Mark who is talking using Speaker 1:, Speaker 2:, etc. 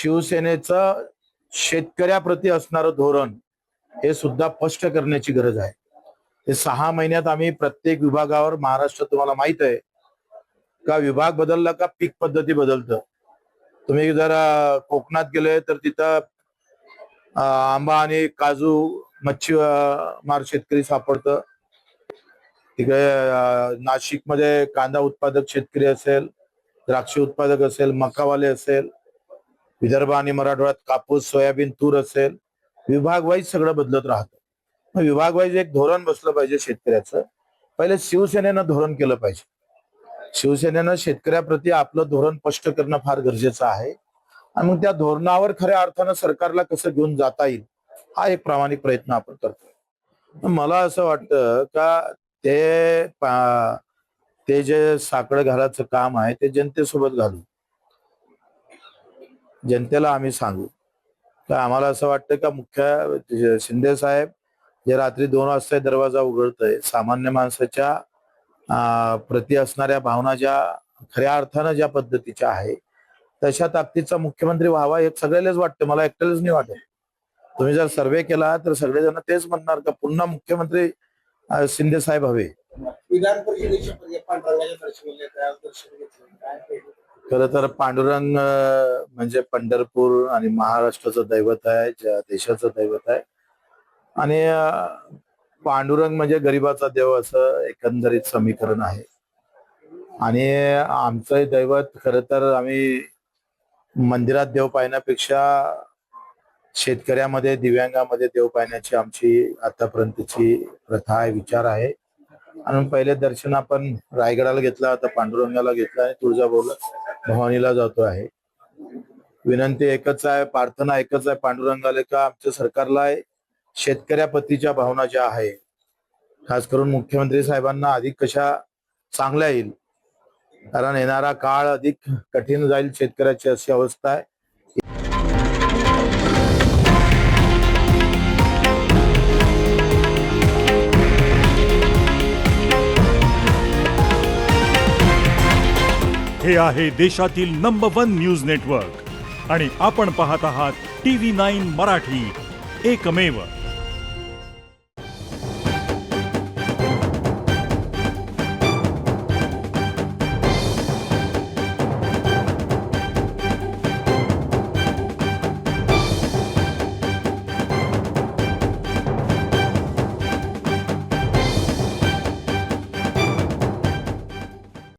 Speaker 1: शिवसेनेचं शेतकऱ्याप्रती असणारं धोरण हे सुद्धा स्पष्ट करण्याची गरज आहे. हे 6 महिन्यात आम्ही प्रत्येक विभागावर महाराष्ट्र तुम्हाला माहित आहे का विभाग बदलला का पीक पद्धती बदलतं. तुम्ही जर कोकणात गेले तर तिथं आंबा आणि काजू मच्छीमार शेतकरी सापडतं. तिकडे नाशिकमध्ये कांदा उत्पादक शेतकरी असेल, द्राक्ष उत्पादक असेल, मकावाले असेल, विदर्भ आणि मराठवाड्यात कापूस सोयाबीन तूर असेल, विभाग वाईज सगळं बदलत राहतं. मग विभाग वाईज एक धोरण बसलं पाहिजे शेतकऱ्याचं. पहिले शिवसेनेनं धोरण केलं पाहिजे. शिवसेनेनं शेतकऱ्याप्रती आपलं धोरण स्पष्ट करणं फार गरजेचं आहे आणि मग त्या धोरणावर खऱ्या अर्थानं सरकारला कसं घेऊन जाता येईल हा एक प्रामाणिक प्रयत्न आपण करतोय. मला असं वाटतं का ते जे साकडं घालायचं काम आहे ते जनतेसोबत घालू. जनतेला आम्ही सांगू का आम्हाला असं वाटतं का मुख्य शिंदे साहेब जे रात्री 2 वाजता दरवाजा उघडतय, सामान्य माणसाच्या प्रति असणाऱ्या भावना ज्या खऱ्या अर्थानं ज्या पद्धतीच्या आहे तशा ताकदीचा मुख्यमंत्री व्हावा हे सगळ्यालाच वाटतं. मला एकट्यालाच नाही वाटत. तुम्ही जर सर्वे केला तर सगळेजण तेच म्हणणार का पुन्हा मुख्यमंत्री शिंदे साहेब हवे.
Speaker 2: विधान परिषदेच्या पांडुरंगाच्या दर्शन घेतलं.
Speaker 1: खरं तर पांडुरंग म्हणजे पंढरपूर आणि महाराष्ट्राचं दैवत आहे, ज्या देशाचं दैवत आहे. आणि पांडुरंग म्हणजे गरिबाचा देव असं एकंदरीत समीकरण आहे. आणि आमचं दैवत खरं तर आम्ही मंदिरात देव पाहण्यापेक्षा शेतकऱ्यामध्ये दिव्यांगामध्ये देव पाहण्याची आमची आतापर्यंतची प्रथा आहे, विचार आहे. आणि पहिले दर्शन आपण रायगडाला घेतला, आता पांडुरंगाला घेतला आणि तुळजाभवानीला भवानीला जातो आहे. विनंती एकच आहे, प्रार्थना एकच आहे पांडुरंगाला का आमच्या सरकारला शेतकऱ्यापतीच्या भावना ज्या आहे खास करून मुख्यमंत्री साहेबांना अधिक कशा चांगल्या येईल, कारण येणारा काळ अधिक कठीण जाईल शेतकऱ्याची अशी अवस्था आहे.
Speaker 3: हे आहे देशातील नंबर 1 न्यूज नेटवर्क आणि आपण पाहत आहात TV9 मराठी, एकमेव.